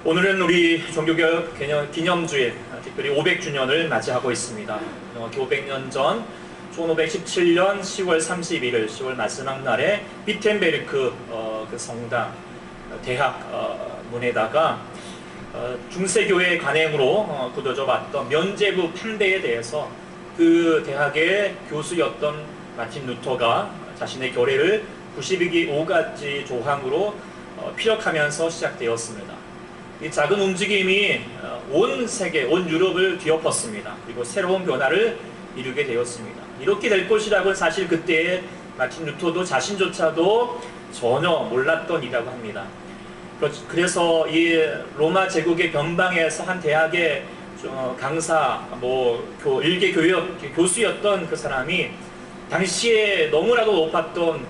오늘은 우리 종교개혁 기념주일, 특별히 500주년을 맞이하고 있습니다. 500년 전 1517년 10월 31일 10월 마지막 날에 비텐베르크 그 성당 대학 문에다가 중세교회 관행으로 굳어져 왔던 면죄부 판례에 대해서 그 대학의 교수였던 마틴 루터가 자신의 교례를 92가지 조항으로 피력하면서 시작되었습니다. 이 작은 움직임이 온 세계, 온 유럽을 뒤엎었습니다. 그리고 새로운 변화를 이루게 되었습니다. 이렇게 될 것이라고는 사실 그때 마틴 루터도 자신조차도 전혀 몰랐던 일이라고 합니다. 그래서 이 로마 제국의 변방에서 한 대학의 강사, 일개 교수였던 그 사람이 당시에 너무나도 높았던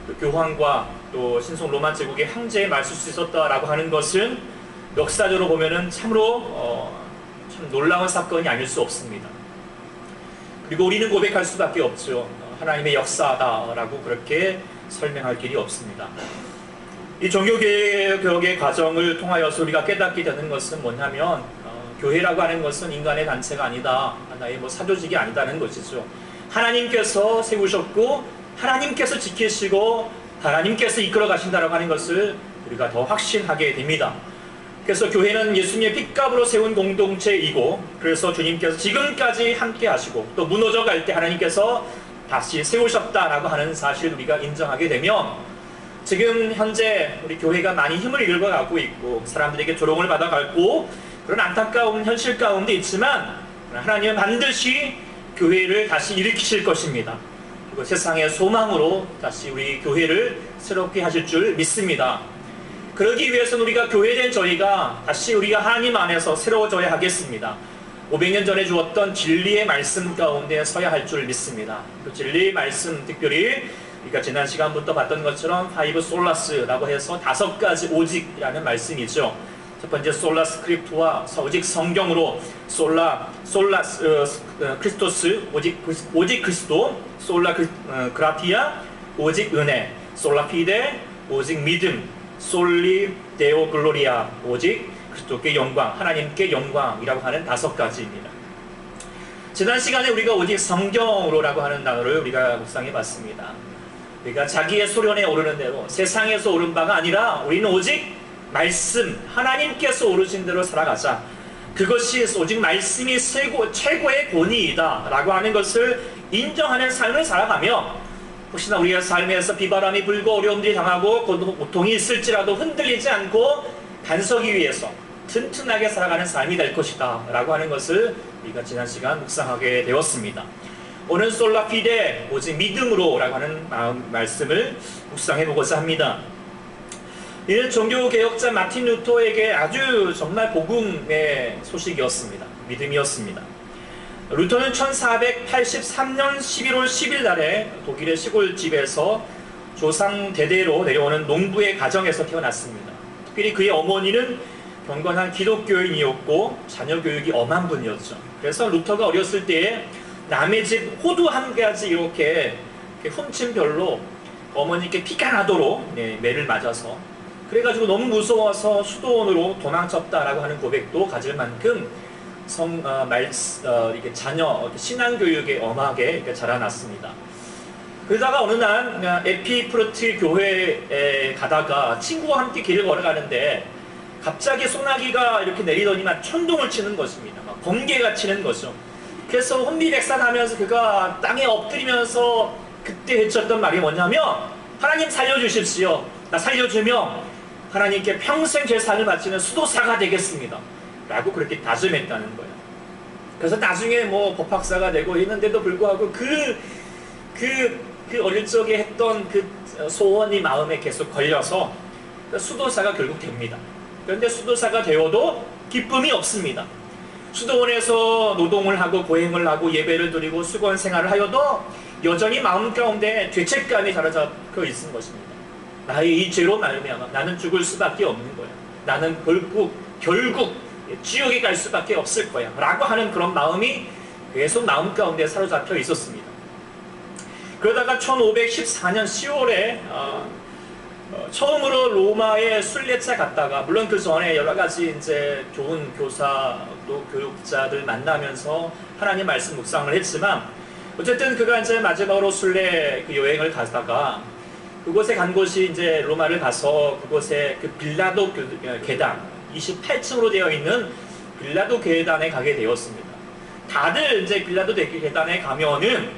그 교황과 또 신성 로마 제국의 황제에 맞설 수 있었다라고 하는 것은 역사적으로 보면은 참으로 참 놀라운 사건이 아닐 수 없습니다. 그리고 우리는 고백할 수밖에 없죠. 하나님의 역사다라고 그렇게 설명할 길이 없습니다. 이 종교개혁의 과정을 통하여서 우리가 깨닫게 되는 것은 뭐냐면 교회라고 하는 것은 인간의 단체가 아니다. 하나의 사조직이 아니다는 것이죠. 하나님께서 세우셨고 하나님께서 지키시고 하나님께서 이끌어 가신다라고 하는 것을 우리가 더 확신하게 됩니다. 그래서 교회는 예수님의 핏값으로 세운 공동체이고, 그래서 주님께서 지금까지 함께 하시고 또 무너져 갈 때 하나님께서 다시 세우셨다라고 하는 사실을 우리가 인정하게 되면, 지금 현재 우리 교회가 많이 힘을 잃어가고 있고 사람들에게 조롱을 받아가고 그런 안타까운 현실 가운데 있지만, 하나님은 반드시 교회를 다시 일으키실 것입니다. 그리고 세상의 소망으로 다시 우리 교회를 새롭게 하실 줄 믿습니다. 그러기 위해서는 우리가 교회된 저희가 다시 우리가 하나님 안에서 새로워져야 하겠습니다. 500년 전에 주었던 진리의 말씀 가운데 서야 할 줄 믿습니다. 그 진리의 말씀, 특별히 우리가 지난 시간부터 봤던 것처럼 파이브 솔라스라고 해서 5가지 오직이라는 말씀이죠. 첫 번째 솔라 스크립트와 오직 성경으로 크리스토스 오직 그리스도, 솔라 그라티아 오직 은혜, 솔라 피데 오직 믿음, 솔리 데오 글로리아 오직 그리스도께 영광, 하나님께 영광이라고 하는 5가지입니다. 지난 시간에 우리가 오직 성경으로라고 하는 단어를 우리가 묵상해 봤습니다. 우리가 자기의 소련에 오르는 대로 세상에서 오른 바가 아니라 우리는 오직 말씀, 하나님께서 오르신 대로 살아가자. 그것이 오직 말씀이 최고의 권위이다 라고 하는 것을 인정하는 삶을 살아가며, 혹시나 우리의 삶에서 비바람이 불고 어려움들이 당하고 고통이 있을지라도 흔들리지 않고 반석이 위에서 튼튼하게 살아가는 삶이 될 것이다 라고 하는 것을 우리가 지난 시간 묵상하게 되었습니다. 오늘 솔라 피데 오직 믿음으로 라고 하는 말씀을 묵상해 보고자 합니다. 이는 종교개혁자 마틴 루터에게 아주 정말 복음의 소식이었습니다. 믿음이었습니다. 루터는 1483년 11월 10일 날에 독일의 시골집에서 조상 대대로 내려오는 농부의 가정에서 태어났습니다. 특별히 그의 어머니는 경건한 기독교인이었고 자녀 교육이 엄한 분이었죠. 그래서 루터가 어렸을 때에 남의 집 호두 한 가지 이렇게 훔친 별로 어머니께 피가 나도록 매를 맞아서, 그래가지고 너무 무서워서 수도원으로 도망쳤다라고 하는 고백도 가질 만큼 자녀 신앙교육에 엄하게 자라났습니다. 그러다가 어느 날 에피프르트 교회에 가다가 친구와 함께 길을 걸어가는데 갑자기 소나기가 이렇게 내리더니만 천둥을 치는 것입니다. 막 번개가 치는 거죠. 그래서 혼비백산하면서 그가 땅에 엎드리면서 그때 외쳤던 말이 뭐냐면, 하나님 살려주십시오. 나 살려주면 하나님께 평생 제사를 바치는 수도사가 되겠습니다 라고 그렇게 다짐했다는 거예요. 그래서 나중에 법학사가 되고 있는데도 불구하고 그 어릴 적에 했던 그 소원이 마음에 계속 걸려서 수도사가 결국 됩니다. 그런데 수도사가 되어도 기쁨이 없습니다. 수도원에서 노동을 하고 고행을 하고 예배를 드리고 수고한 생활을 하여도 여전히 마음 가운데 죄책감이 사로잡혀 있는 것입니다. 나의 이 죄로 말미암아 나는 죽을 수밖에 없는 거야. 나는 결국 지옥에 갈 수밖에 없을 거야 라고 하는 그런 마음이 계속 마음 가운데 사로잡혀 있었습니다. 그러다가 1514년 10월에 처음으로 로마에 순례차 갔다가, 물론 그 전에 여러 가지 이제 좋은 교사 또 교육자들 만나면서 하나님 말씀 묵상을 했지만, 어쨌든 그가 이제 마지막으로 순례 그 여행을 가다가 그곳에 간 곳이 이제 로마를 가서 그곳에 그 빌라도 계단 28층으로 되어 있는 빌라도 계단에 가게 되었습니다. 다들 이제 빌라도 계단에 가면은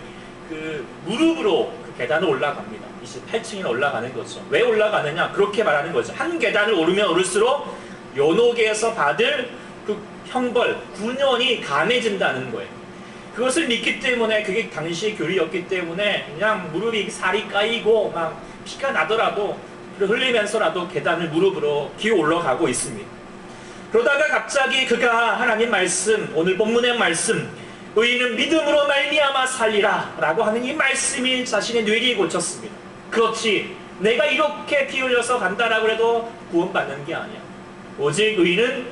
그 무릎으로 그 계단을 올라갑니다. 28층에 올라가는 거죠. 왜 올라가느냐? 그렇게 말하는 거죠. 한 계단을 오르면 오를수록 연옥에서 받을 그 형벌, 군연이 감해진다는 거예요. 그것을 믿기 때문에, 그게 당시 교리였기 때문에 그냥 무릎이 살이 까이고 막 피가 나더라도 흘리면서라도 계단을 무릎으로 기어 올라가고 있습니다. 그러다가 갑자기 그가 하나님 말씀, 오늘 본문의 말씀, 의인은 믿음으로 말미암아 살리라 라고 하는 이 말씀이 자신의 뇌리에 꽂혔습니다. 그렇지, 내가 이렇게 피 흘려서 간다라고 해도 구원받는 게 아니야. 오직 의인은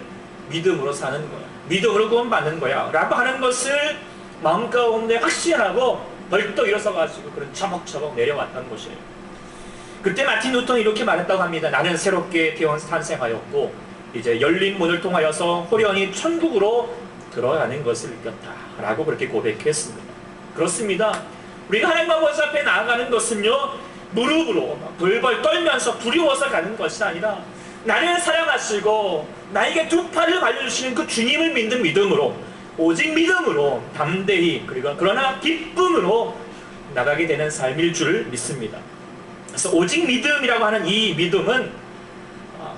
믿음으로 사는 거야. 믿음으로 구원받는 거야 라고 하는 것을 마음 가운데 확신하고 벌떡 일어서가지고 그런 처벅처벅 내려왔던 것이에요. 그때 마틴 루터는 이렇게 말했다고 합니다. 나는 새롭게 탄생하였고 이제 열린 문을 통하여서 호련히 천국으로 들어가는 것을 느꼈다 라고 그렇게 고백했습니다. 그렇습니다. 우리가 하나님 아버지 앞에 나아가는 것은요, 무릎으로 벌벌 떨면서 두려워서 가는 것이 아니라 나를 사랑하시고 나에게 두 팔을 발려주시는 그 주님을 믿는 믿음으로, 오직 믿음으로 담대히, 그리고 그러나 기쁨으로 나가게 되는 삶일 줄 믿습니다. 그래서 오직 믿음이라고 하는 이 믿음은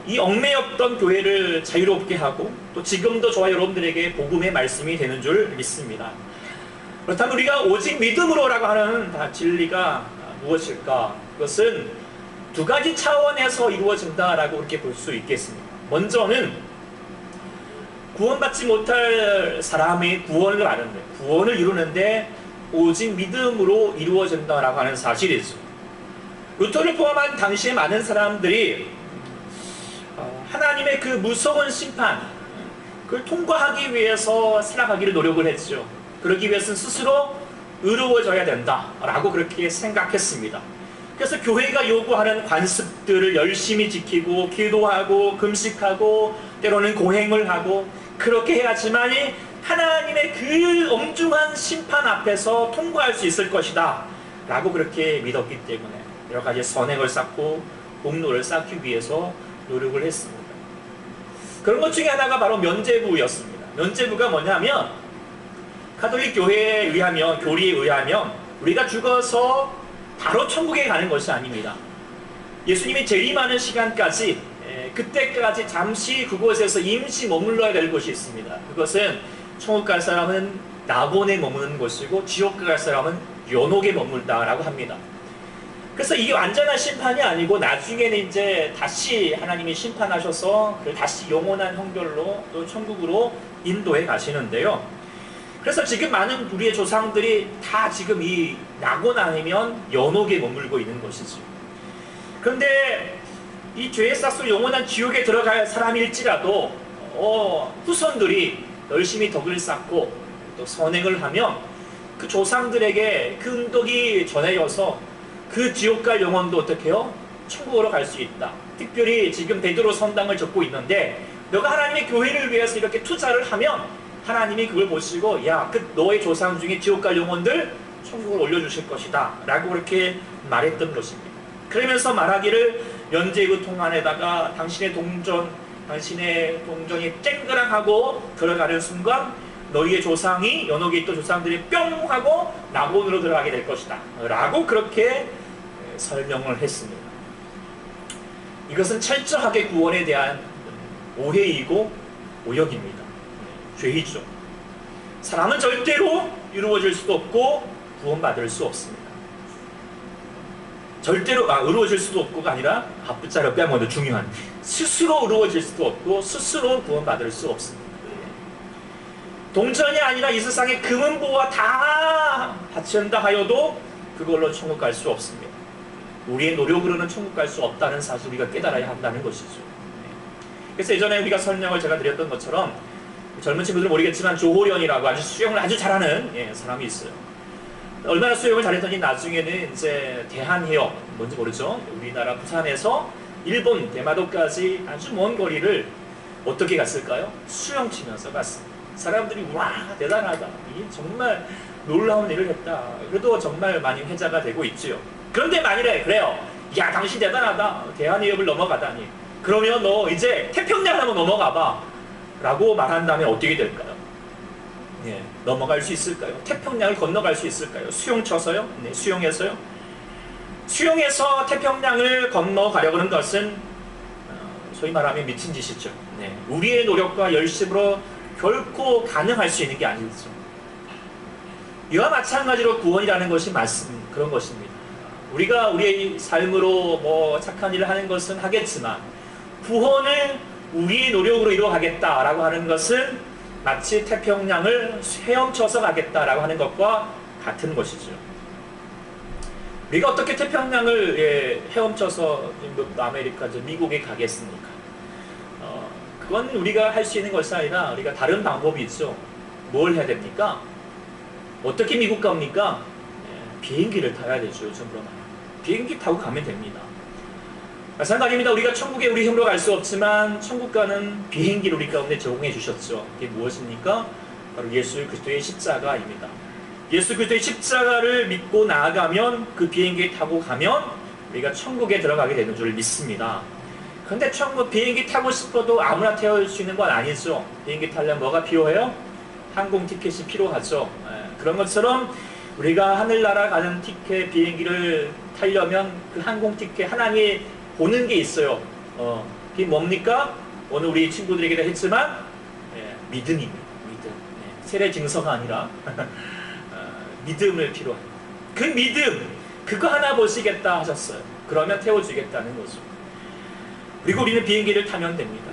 이 얽매였던 교회를 자유롭게 하고 또 지금도 저와 여러분들에게 복음의 말씀이 되는 줄 믿습니다. 그렇다면 우리가 오직 믿음으로라고 하는 진리가 무엇일까? 그것은 두 가지 차원에서 이루어진다라고 그렇게 볼 수 있겠습니다. 먼저는 구원받지 못할 사람의 구원을 아는데, 구원을 이루는데 오직 믿음으로 이루어진다라고 하는 사실이죠. 루터를 포함한 당시의 많은 사람들이 하나님의 그 무서운 심판, 그걸 통과하기 위해서 살아가기를 노력을 했죠. 그러기 위해서는 스스로 의로워져야 된다라고 그렇게 생각했습니다. 그래서 교회가 요구하는 관습들을 열심히 지키고 기도하고 금식하고 때로는 고행을 하고 그렇게 해야지만이 하나님의 그 엄중한 심판 앞에서 통과할 수 있을 것이다 라고 그렇게 믿었기 때문에 여러 가지 선행을 쌓고 공로를 쌓기 위해서 노력을 했습니다. 그런 것 중에 하나가 바로 면죄부였습니다. 면죄부가 뭐냐면, 가톨릭 교회에 의하면, 교리에 의하면 우리가 죽어서 바로 천국에 가는 것이 아닙니다. 예수님이 재림하는 시간까지, 그때까지 잠시 그곳에서 임시 머물러야 될 곳이 있습니다. 그것은 천국 갈 사람은 낙원에 머무는 곳이고 지옥 갈 사람은 연옥에 머물다라고 합니다. 그래서 이게 완전한 심판이 아니고 나중에는 이제 다시 하나님이 심판하셔서 다시 영원한 형벌로 또 천국으로 인도해 가시는데요. 그래서 지금 많은 우리의 조상들이 다 지금 이 낙원 아니면 연옥에 머물고 있는 것이죠. 그런데 이 죄의 싹으로 영원한 지옥에 들어갈 사람일지라도 후손들이 열심히 덕을 쌓고 또 선행을 하면 그 조상들에게 그 은덕이 전해져서 그 지옥 갈 영혼도 어떻게 해요? 천국으로 갈 수 있다. 특별히 지금 베드로 성당을 적고 있는데, 너가 하나님의 교회를 위해서 이렇게 투자를 하면 하나님이 그걸 보시고, 야, 그 너의 조상 중에 지옥 갈 영혼들 천국을 올려주실 것이다 라고 그렇게 말했던 것입니다. 그러면서 말하기를, 면죄부 통 안에다가 당신의 동전이 쨍그랑하고 들어가는 순간 너희의 조상이, 연옥에 있던 조상들이 뿅 하고 낙원으로 들어가게 될 것이다 라고 그렇게 설명을 했습니다. 이것은 철저하게 구원에 대한 오해이고 오역입니다. 죄이죠. 사람은 절대로 이루어질 수도 없고 구원받을 수 없습니다. 절대로 의로워질 수도 없고가 아니라 앞붙자로 빼면 더 중요한, 스스로 의로워질 수도 없고 스스로 구원받을 수 없습니다. 동전이 아니라 이 세상에 금은보화 다 바친다 하여도 그걸로 천국 갈 수 없습니다. 우리의 노력으로는 천국 갈 수 없다는 사실 우리가 깨달아야 한다는 것이죠. 그래서 예전에 우리가 설명을 제가 드렸던 것처럼, 젊은 친구들은 모르겠지만 조호련이라고 아주 수영을 아주 잘하는 사람이 있어요. 얼마나 수용을 잘했더니 나중에는 이제 대한해협, 뭔지 모르죠? 우리나라 부산에서 일본 대마도까지 아주 먼 거리를 어떻게 갔을까요? 수영치면서 갔습니다. 사람들이 와 대단하다, 정말 놀라운 일을 했다. 그래도 정말 많이 회자가 되고 있지요. 그런데 만일에 그래요, 야 당신 대단하다, 대한해협을 넘어가다니, 그러면 너 이제 태평양 한번 넘어가봐 라고 말한다면 어떻게 될까요? 예, 넘어갈 수 있을까요? 태평양을 건너갈 수 있을까요? 수영 쳐서요? 네, 수영해서요? 수영해서 태평양을 건너가려고 하는 것은 소위 말하면 미친 짓이죠. 네, 우리의 노력과 열심으로 결코 가능할 수 있는 게 아니죠. 이와 마찬가지로 구원이라는 것이 그런 것입니다. 우리가 우리의 삶으로 뭐 착한 일을 하는 것은 하겠지만, 구원을 우리의 노력으로 이루어가겠다라고 하는 것은 마치 태평양을 헤엄쳐서 가겠다라고 하는 것과 같은 것이죠. 우리가 어떻게 태평양을 헤엄쳐서 아메리카, 미국에 가겠습니까? 그건 우리가 할 수 있는 것이 아니라 우리가 다른 방법이 있죠. 뭘 해야 됩니까? 어떻게 미국 갑니까? 비행기를 타야 되죠. 요즘으로 말하면 비행기 타고 가면 됩니다. 마찬가지입니다. 우리가 천국에 우리 힘으로 갈 수 없지만 천국 가는 비행기를 우리 가운데 제공해 주셨죠. 이게 무엇입니까? 바로 예수 그리스도의 십자가입니다. 예수 그리스도의 십자가를 믿고 나아가면, 그 비행기에 타고 가면 우리가 천국에 들어가게 되는 줄 믿습니다. 그런데 천국 비행기 타고 싶어도 아무나 태울 수 있는 건 아니죠. 비행기 타려면 뭐가 필요해요? 항공 티켓이 필요하죠. 그런 것처럼 우리가 하늘나라 가는 티켓, 비행기를 타려면 그 항공 티켓 하나님이 보는 게 있어요. 그게 뭡니까? 오늘 우리 친구들에게도 했지만 믿음입니다. 믿음. 세례 증서가 아니라 믿음을 필요합니다. 그 믿음, 그거 하나 보시겠다 하셨어요. 그러면 태워주겠다는 거죠. 그리고 우리는 비행기를 타면 됩니다.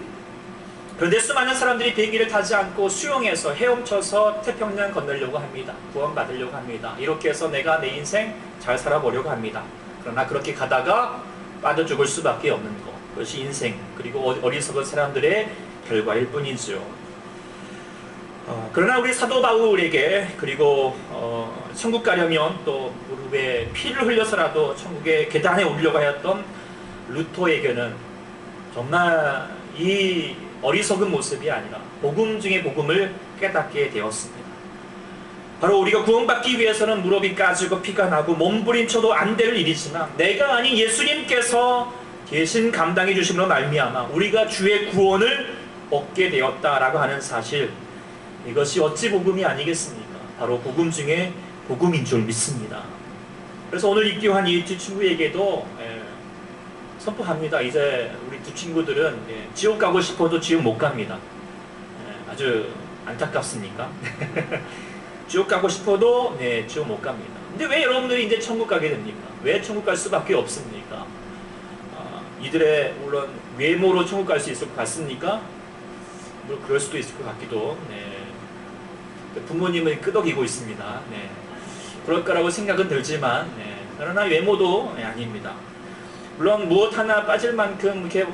그런데 수많은 사람들이 비행기를 타지 않고 수영해서 헤엄쳐서 태평양 건너려고 합니다. 구원받으려고 합니다. 이렇게 해서 내가 내 인생 잘 살아보려고 합니다. 그러나 그렇게 가다가 빠져 죽을 수밖에 없는 것, 그것이 인생, 그리고 어리석은 사람들의 결과일 뿐이죠. 그러나 우리 사도 바울에게, 그리고 천국 가려면 또 무릎에 피를 흘려서라도 천국의 계단에 오르려고 하였던 루터에게는 정말 이 어리석은 모습이 아니라 복음 중에 복음을 깨닫게 되었습니다. 바로 우리가 구원받기 위해서는 무릎이 까지고 피가 나고 몸부림쳐도 안 될 일이지만, 내가 아닌 예수님께서 대신 감당해 주심으로 말미암아 우리가 주의 구원을 얻게 되었다라고 하는 사실, 이것이 어찌 복음이 아니겠습니까? 바로 복음 중에 복음인 줄 믿습니다. 그래서 오늘 입교한 이 두 친구에게도 선포합니다. 이제 우리 두 친구들은 지옥 가고 싶어도 지옥 못 갑니다. 아주 안타깝습니까? 지옥 가고 싶어도 지옥 못 갑니다. 근데 왜 여러분들이 이제 천국 가게 됩니까? 왜 천국 갈 수밖에 없습니까? 이들의 물론 외모로 천국 갈 수 있을 것 같습니까? 물론 그럴 수도 있을 것 같기도. 부모님을 끄덕이고 있습니다. 그럴 거라고 생각은 들지만, 그러나 외모도 아닙니다. 물론 무엇 하나 빠질 만큼 이렇게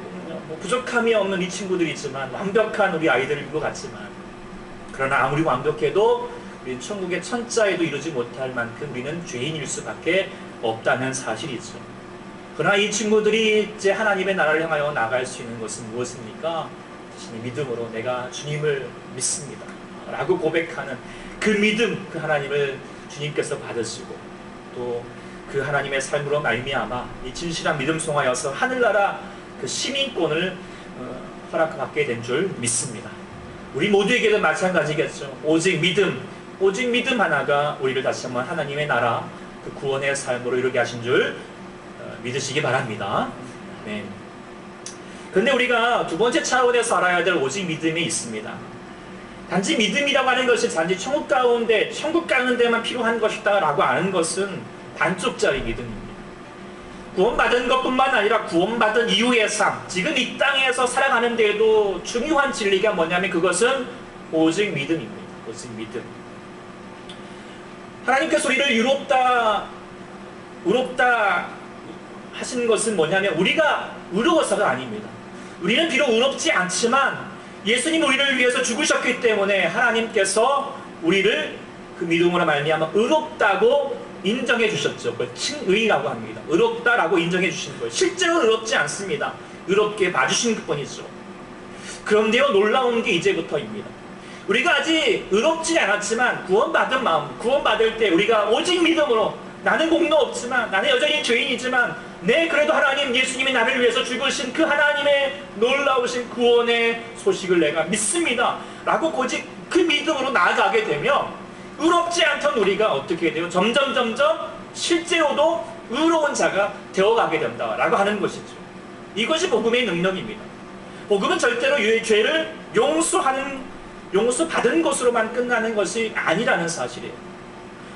부족함이 없는 이 친구들이지만, 완벽한 우리 아이들인 것 같지만, 그러나 아무리 완벽해도 우리는 천국의 천자에도 이루지 못할 만큼 우리는 죄인일 수밖에 없다는 사실이죠. 그러나 이 친구들이 이제 하나님의 나라를 향하여 나갈 수 있는 것은 무엇입니까? 자신의 믿음으로 내가 주님을 믿습니다 라고 고백하는 그 믿음, 그 하나님을 주님께서 받으시고, 또 그 하나님의 삶으로 말미암아 이 진실한 믿음 송하여서 하늘나라 그 시민권을 허락받게 된 줄 믿습니다. 우리 모두에게도 마찬가지겠죠. 오직 믿음 하나가 우리를 다시 한번 하나님의 나라, 그 구원의 삶으로 이루게 하신 줄 믿으시기 바랍니다. 그런데 우리가 두 번째 차원에서 알아야 될 오직 믿음이 있습니다. 단지 믿음이라고 하는 것이 단지 천국 가는 데만 필요한 것이다 라고 아는 것은 반쪽짜리 믿음입니다. 구원받은 것뿐만 아니라 구원받은 이후의 삶, 지금 이 땅에서 살아가는 데에도 중요한 진리가 뭐냐면 그것은 오직 믿음입니다. 오직 믿음. 하나님께서 우리를 의롭다 하신 것은 뭐냐면 우리가 의로워서가 아닙니다. 우리는 비록 의롭지 않지만 예수님 우리를 위해서 죽으셨기 때문에 하나님께서 우리를 그 믿음으로 말미암아 의롭다고 인정해 주셨죠. 그걸 칭의라고 합니다. 의롭다라고 인정해 주시는 거예요. 실제로 의롭지 않습니다. 의롭게 봐주신 것뿐이죠. 그런데요, 놀라운 게 이제부터입니다. 우리가 아직 의롭지 않았지만 구원받은 마음, 구원받을 때 우리가 오직 믿음으로 나는 공로 없지만, 나는 여전히 죄인이지만 그래도 하나님, 예수님이 나를 위해서 죽으신 그 하나님의 놀라우신 구원의 소식을 내가 믿습니다 라고 오직 그 믿음으로 나아가게 되면 의롭지 않던 우리가 어떻게 돼요? 점점 실제로도 의로운 자가 되어가게 된다라고 하는 것이죠. 이것이 복음의 능력입니다. 복음은 절대로 죄를 용서받은 것으로만 끝나는 것이 아니라는 사실이에요.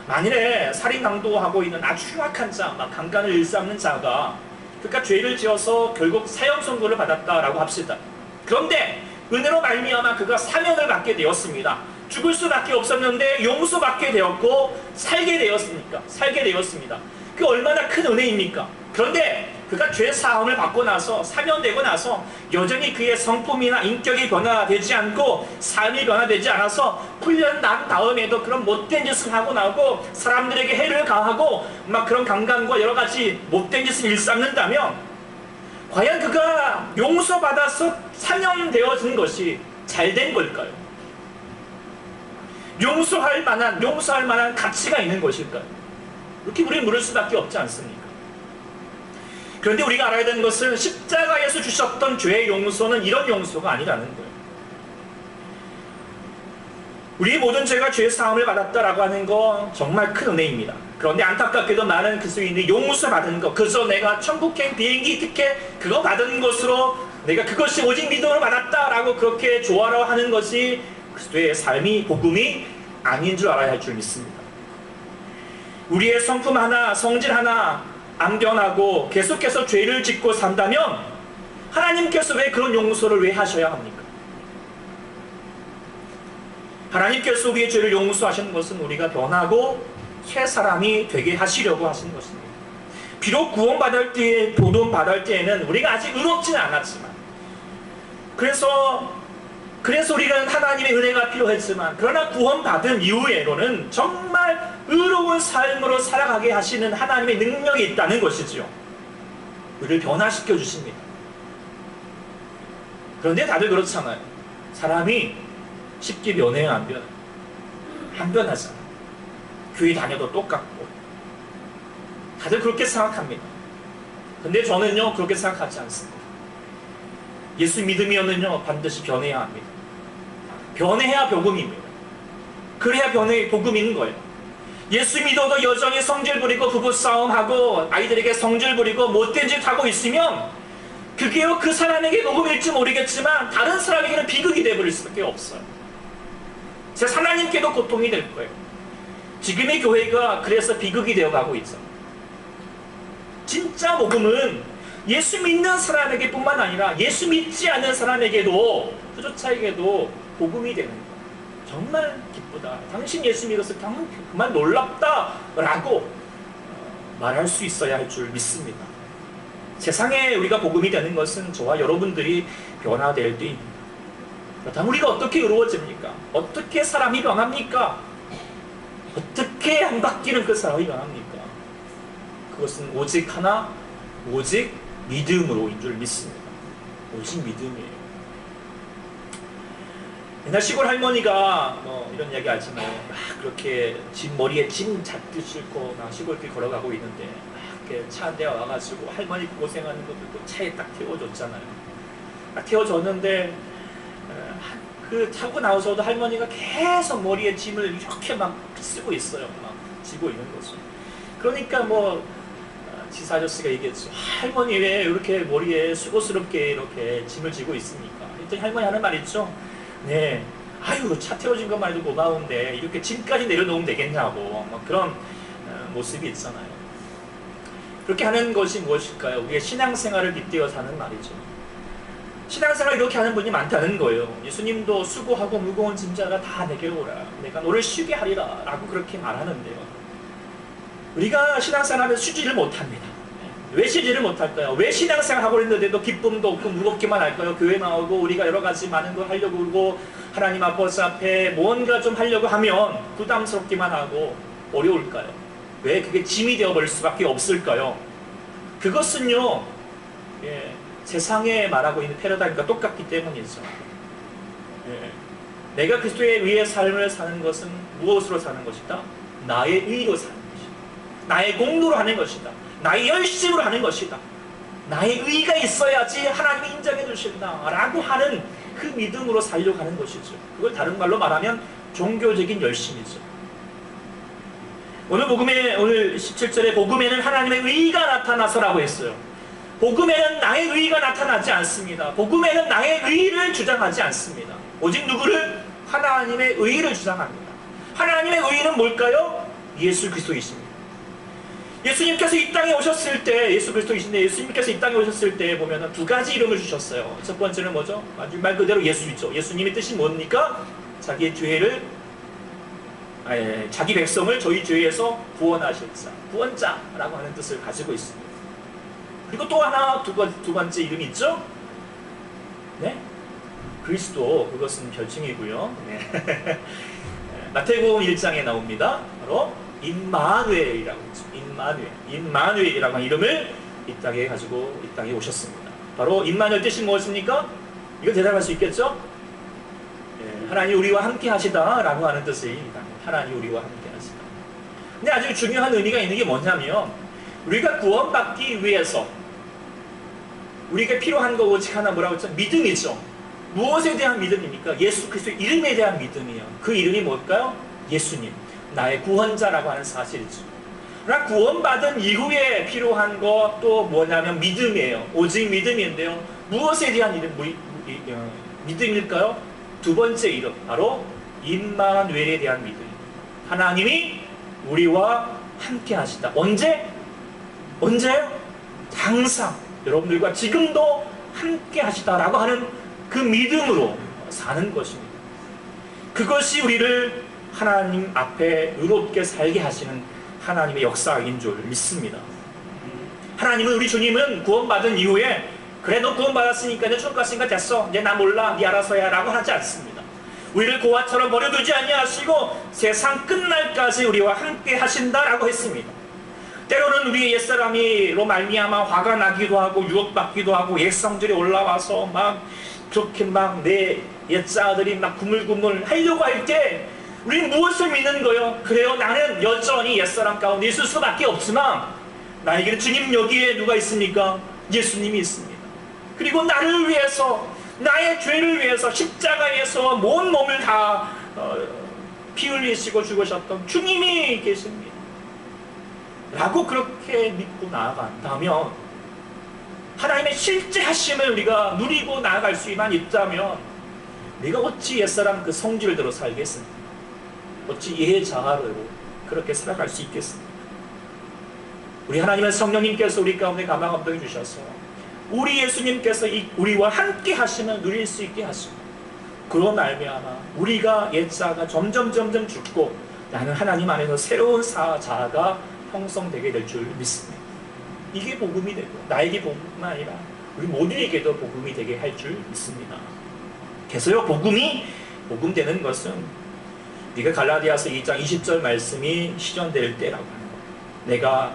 만일에 살인 강도하고 있는 아주 흉악한 자, 막 강간을 일삼는 자가 그러니까 죄를 지어서 결국 사형 선고를 받았다라고 합시다. 그런데 은혜로 말미암아 그가 사면을 받게 되었습니다. 죽을 수밖에 없었는데 용서받게 되었고 살게 되었습니다. 그 얼마나 큰 은혜입니까? 그런데 그가 죄 사함을 받고 나서 사면되고 나서 여전히 그의 성품이나 인격이 변화되지 않고 삶이 변화되지 않아서 훈련난 다음에도 그런 못된 짓을 하고 나오고 사람들에게 해를 가하고 막 그런 강간과 여러 가지 못된 짓을 일삼는다면 과연 그가 용서받아서 사면되어진 것이 잘된 걸까요? 용서할 만한 가치가 있는 것일까요? 이렇게 우리는 물을 수밖에 없지 않습니까? 그런데 우리가 알아야 되는 것은 십자가에서 주셨던 죄의 용서는 이런 용서가 아니라는 거예요. 우리의 모든 죄가 죄 사함을 받았다라고 하는 건 정말 큰 은혜입니다. 그런데 안타깝게도 많은 그리스도인들이 용서받은 것, 그저 내가 천국행 비행기 티켓 그거 받은 것으로 내가 그것이 오직 믿음으로 받았다라고 그렇게 조화로 하는 것이 그리스도의 삶이 복음이 아닌 줄 알아야 할 줄 믿습니다. 우리의 성품 하나, 성질 하나 안 변하고 계속해서 죄를 짓고 산다면 하나님께서 왜 그런 용서를 왜 하셔야 합니까? 하나님께서 우리의 죄를 용서하시는 것은 우리가 변하고 새 사람이 되게 하시려고 하시는 것입니다. 비록 구원받을 때에는 우리가 아직 의롭지는 않았지만 그래서 우리가 하나님의 은혜가 필요했지만 그러나 구원받은 이후에는 정말 의로운 삶으로 살아가게 하시는 하나님의 능력이 있다는 것이지요. 우리를 변화시켜 주십니다. 그런데 다들 그렇잖아요. 사람이 쉽게 변해요, 안 변해요? 안 변하잖아요. 교회 다녀도 똑같고 다들 그렇게 생각합니다. 근데 저는요 그렇게 생각하지 않습니다. 예수 믿으면은요 반드시 변해야 합니다. 변해야 복음입니다. 그래야 복음이 있는 거예요. 예수 믿어도 여전히 성질 부리고 부부싸움하고 아이들에게 성질 부리고 못된 짓 하고 있으면 그게요 그 사람에게 복음일지 모르겠지만 다른 사람에게는 비극이 되어버릴 수밖에 없어요. 제 하나님께도 고통이 될 거예요. 지금의 교회가 그래서 비극이 되어가고 있죠. 진짜 복음은 예수 믿는 사람에게 뿐만 아니라 예수 믿지 않는 사람에게도 후조차에게도 복음이 되는 거예요. 정말 기쁘다. 당신 예수 믿어서 정말 놀랍다 라고 말할 수 있어야 할 줄 믿습니다. 세상에 우리가 복음이 되는 것은 저와 여러분들이 변화될 때입니다. 그렇다면 우리가 어떻게 의로워집니까? 어떻게 사람이 변합니까? 어떻게 안 바뀌는 그 사람이 변합니까? 그것은 오직 하나, 오직 믿음으로인 줄 믿습니다. 오직 믿음이에요. 옛날 시골 할머니가 이런 이야기 알잖아요. 막 그렇게 머리에 짐 잔뜩 싣고 막 시골길 걸어가고 있는데 막 이렇게 차 한 대가 와가지고 할머니 고생하는 것도 또 차에 딱 태워줬잖아요. 딱 태워줬는데 그 타고 나와서도 할머니가 계속 머리에 짐을 이렇게 막 쓰고 있어요. 막 지고 있는 거죠. 그러니까 지사 아저씨가 얘기했죠. 할머니 왜 이렇게 머리에 수고스럽게 이렇게 짐을 지고 있습니까? 그랬더니 할머니 하는 말 있죠. 네, 아유 차 태워준 것만 해도 고마운데 이렇게 짐까지 내려놓으면 되겠냐고 막 그런 모습이 있잖아요. 그렇게 하는 것이 무엇일까요? 우리의 신앙생활을 빗대어 사는 말이죠. 신앙생활 이렇게 하는 분이 많다는 거예요. 예수님도 수고하고 무거운 짐자가 다 내게로 오라. 내가 너를 쉬게 하리라 라고 그렇게 말하는데요. 우리가 신앙생활을 쉬지를 못합니다. 왜 쉬지를 못할까요? 왜 신앙생활 하고 있는데도 기쁨도 없고 무겁기만 할까요? 교회 나오고 우리가 여러 가지 많은 걸 하려고 그러고 하나님 아버지 앞에 뭔가 좀 하려고 하면 부담스럽기만 하고 어려울까요? 왜 그게 짐이 되어버릴 수밖에 없을까요? 그것은요, 세상에 말하고 있는 패러다임과 똑같기 때문이죠. 내가 그리스도에 의해 삶을 사는 것은 무엇으로 사는 것이다? 나의 의로 사는 것이다. 나의 공로로 하는 것이다. 나의 열심으로 하는 것이다. 나의 의가 있어야지 하나님이 인정해 주신다 라고 하는 그 믿음으로 살려고 하는 것이죠. 그걸 다른 말로 말하면 종교적인 열심이죠. 오늘 17절에 복음에는 하나님의 의가 나타나서라고 했어요. 복음에는 나의 의가 나타나지 않습니다. 복음에는 나의 의를 주장하지 않습니다. 오직 누구를? 하나님의 의를 주장합니다. 하나님의 의는 뭘까요? 예수 그리스도이십니다. 예수님께서 이 땅에 오셨을 때, 예수 그리스도이신데 예수님께서 이 땅에 오셨을 때 보면 두 가지 이름을 주셨어요. 첫 번째는 뭐죠? 말 그대로 예수이죠. 예수님의 뜻이 뭡니까? 자기 백성을 저희 죄에서 구원하실 자, 구원자라고 하는 뜻을 가지고 있습니다. 그리고 또 하나 두 번째 이름이 있죠? 네? 그리스도, 그것은 별칭이고요. 네. 마태복음 1장에 나옵니다. 바로 임마누엘이라고 했죠. 임마누엘이라고 하는 이름을 이 땅에 가지고 이 땅에 오셨습니다. 바로 임마누엘 뜻이 무엇입니까? 이거 대답할 수 있겠죠? 하나님 우리와 함께 하시다 라고 하는 뜻입니다. 하나님 우리와 함께 하시다. 근데 아주 중요한 의미가 있는 게 뭐냐면, 우리가 구원받기 위해서 우리가 필요한 거 오직 하나 뭐라고 했죠? 믿음이죠. 무엇에 대한 믿음입니까? 예수 그리스도의 이름에 대한 믿음이에요. 그 이름이 뭘까요? 예수님, 나의 구원자라고 하는 사실이죠. 그러나 구원받은 이후에 필요한 거 또 뭐냐면 믿음이에요. 오직 믿음인데요. 무엇에 대한 믿음일까요? 두 번째 이름, 바로 임마누엘에 대한 믿음입니다. 하나님이 우리와 함께 하시다. 언제? 언제요? 항상 여러분들과 지금도 함께 하시다라고 하는 그 믿음으로 사는 것입니다. 그것이 우리를 하나님 앞에 의롭게 살게 하시는 하나님의 역사인 줄 믿습니다. 하나님은, 우리 주님은 구원받은 이후에 그래 너 구원받았으니까 이제 천국 갔으니까 됐어, 이제 나 몰라, 네 알아서 해 라고 하지 않습니다. 우리를 고아처럼 버려두지 아니하시고 세상 끝날까지 우리와 함께 하신다라고 했습니다. 때로는 우리의 옛사람이로 말미암아 화가 나기도 하고 유혹받기도 하고 옛성질이 올라와서 막 그렇게 막 내 옛자들이 막 구물구물 하려고 할 때 우리는 무엇을 믿는 거예요? 그래요, 나는 여전히 옛사람 가운데 있을 수밖에 없지만 나에게는 주님 여기에 누가 있습니까? 예수님이 있습니다. 그리고 나를 위해서, 나의 죄를 위해서 십자가에서 온 몸을 다 피 흘리시고 죽으셨던 주님이 계십니다 라고 그렇게 믿고 나아간다면, 하나님의 실제 하심을 우리가 누리고 나아갈 수만 있다면, 내가 어찌 옛사람 그 성질대로 살겠습니까? 어찌 예자아로 그렇게 살아갈 수 있겠습니까? 우리 하나님의 성령님께서 우리 가운데 감화 감동해 주셔서 우리 예수님께서 우리와 함께 하시면 누릴 수 있게 하시고, 그로 말미암아 우리가 옛자가 점점 죽고 나는 하나님 안에서 새로운 자아가 형성되게 될 줄 믿습니다. 이게 복음이 되고, 나에게 복음만 아니라 우리 모두에게도 복음이 되게 할 줄 믿습니다. 그래서요, 복음되는 것은 우리가 갈라디아서 2장 20절 말씀이 실현될 때라고 하는 겁니다. 내가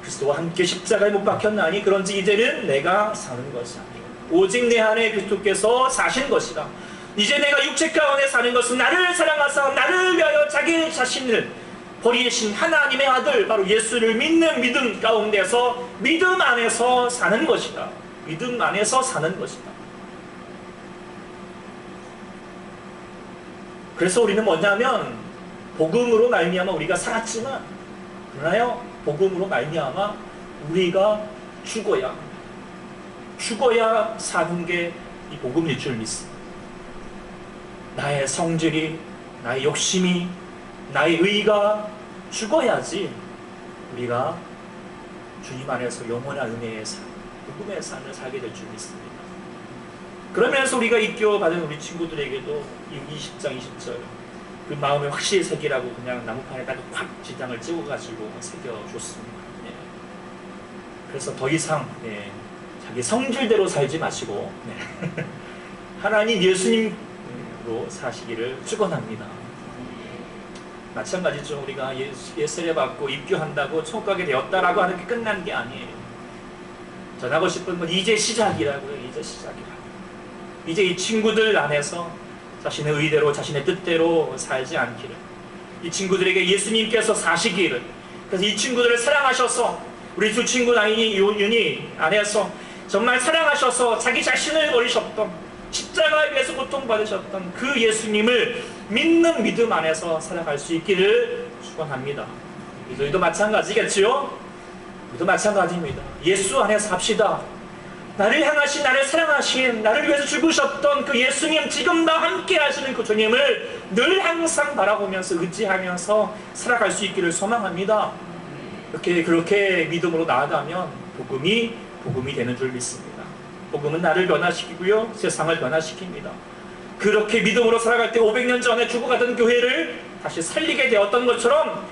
그리스도와 함께 십자가에 못 박혔나니 그런지 이제는 내가 사는 것이 아니고 오직 내 안에 그리스도께서 사신 것이다. 이제 내가 육체 가운데 사는 것은 나를 사랑하사 나를 위하여 자기 자신을 버리신 하나님의 아들 바로 예수를 믿는 믿음 가운데서, 믿음 안에서 사는 것이다. 믿음 안에서 사는 것이다. 그래서 우리는 뭐냐면, 복음으로 말미암아 우리가 살았지만, 그러나요, 복음으로 말미암아 우리가 죽어야 사는 게 이 복음일 줄 믿습니다. 나의 성질이, 나의 욕심이, 나의 의가 죽어야지 우리가 주님 안에서 영원한 은혜의 삶, 복음의 삶을 살게 될 줄 믿습니다. 그러면서 우리가 입교받은 우리 친구들에게도 이 20장 20절 그 마음을 확실히 새기라고 그냥 나무판에다가 확 지장을 찍어가지고 새겨줬습니다. 네. 그래서 더 이상 자기 성질대로 살지 마시고 하나님 예수님으로 사시기를 축원합니다. 마찬가지죠. 우리가 예수를 받고 입교한다고 천국 가게 되었다라고 하는 게 끝난 게 아니에요. 전하고 싶은 건 이제 시작이라고요. 이제 시작이라고. 이제 이 친구들 안에서 자신의 의대로 자신의 뜻대로 살지 않기를, 이 친구들에게 예수님께서 사시기를, 그래서 이 친구들을 사랑하셔서 우리 두 친구 윤희 안에서 정말 사랑하셔서 자기 자신을 버리셨던, 십자가에 위해서 고통받으셨던 그 예수님을 믿는 믿음 안에서 살아갈 수 있기를 축원합니다. 저희도 마찬가지겠지요? 우리도 마찬가지입니다. 예수 안에서 삽시다. 나를 향하신, 나를 사랑하신, 나를 위해서 죽으셨던 그 예수님, 지금 나와 함께 하시는 그 주님을 늘 항상 바라보면서 의지하면서 살아갈 수 있기를 소망합니다. 그렇게 믿음으로 나아가면 복음이 되는 줄 믿습니다. 복음은 나를 변화시키고요, 세상을 변화시킵니다. 그렇게 믿음으로 살아갈 때 500년 전에 죽어가던 교회를 다시 살리게 되었던 것처럼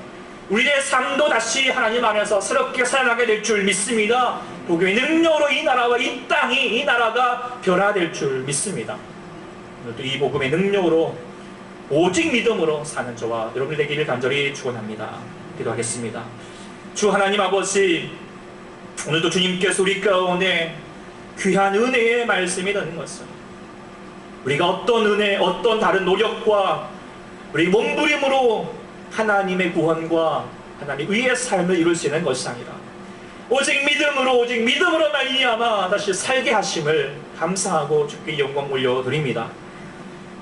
우리의 삶도 다시 하나님 안에서 새롭게 살아나게 될 줄 믿습니다. 복음의 능력으로 이 나라와 이 땅이, 이 나라가 변화될 줄 믿습니다. 오늘도 이 복음의 능력으로 오직 믿음으로 사는 저와 여러분이 되기를 간절히 축원합니다. 기도하겠습니다. 주 하나님 아버지, 오늘도 주님께서 우리 가운데 귀한 은혜의 말씀이 되는 것은 우리가 어떤 은혜, 어떤 다른 노력과 우리 몸부림으로 하나님의 구원과 하나님 의의 삶을 이룰 수 있는 것이 아니라 오직 믿음으로 말미암아 다시 살게 하심을 감사하고 주께 영광 올려드립니다.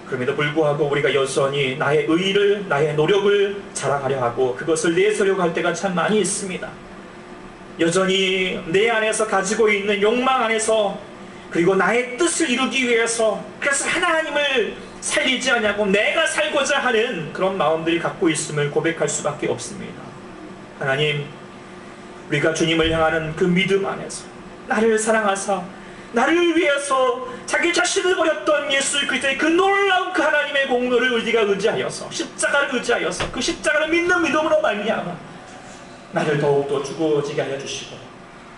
그럼에도 불구하고 우리가 여전히 나의 의를, 나의 노력을 자랑하려 하고 그것을 내세우려고 할 때가 참 많이 있습니다. 여전히 내 안에서 가지고 있는 욕망 안에서, 그리고 나의 뜻을 이루기 위해서, 그래서 하나님을 살리지 않냐고 내가 살고자 하는 그런 마음들이 갖고 있음을 고백할 수밖에 없습니다. 하나님, 우리가 주님을 향하는 그 믿음 안에서 나를 사랑하사 나를 위해서 자기 자신을 버렸던 예수 그리스도의 그 놀라운 그 하나님의 공로를 우리가 의지하여서, 십자가를 의지하여서 그 십자가를 믿는 믿음으로 말미암아 나를 더욱더 죽어지게 하여 주시고,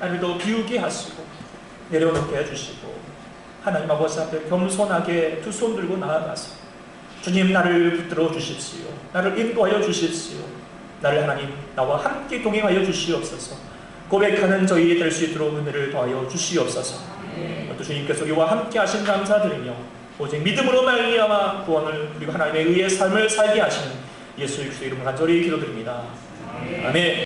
나를 더 비우게 하시고 내려놓게 해주시고, 하나님 아버지 앞에 겸손하게 두 손 들고 나아가서 주님, 나를 붙들어 주십시오. 나를 인도하여 주십시오. 나를 하나님, 나와 함께 동행하여 주시옵소서. 고백하는 저희 될 수 있도록 은혜를 더하여 주시옵소서. 또 주님께서 우리와 함께 하신 감사드리며 오직 믿음으로 말미암아 구원을 그리고 하나님의 의의 삶을 살게 하시는 예수 그리스도의 이름으로 간절히 기도드립니다. 아멘.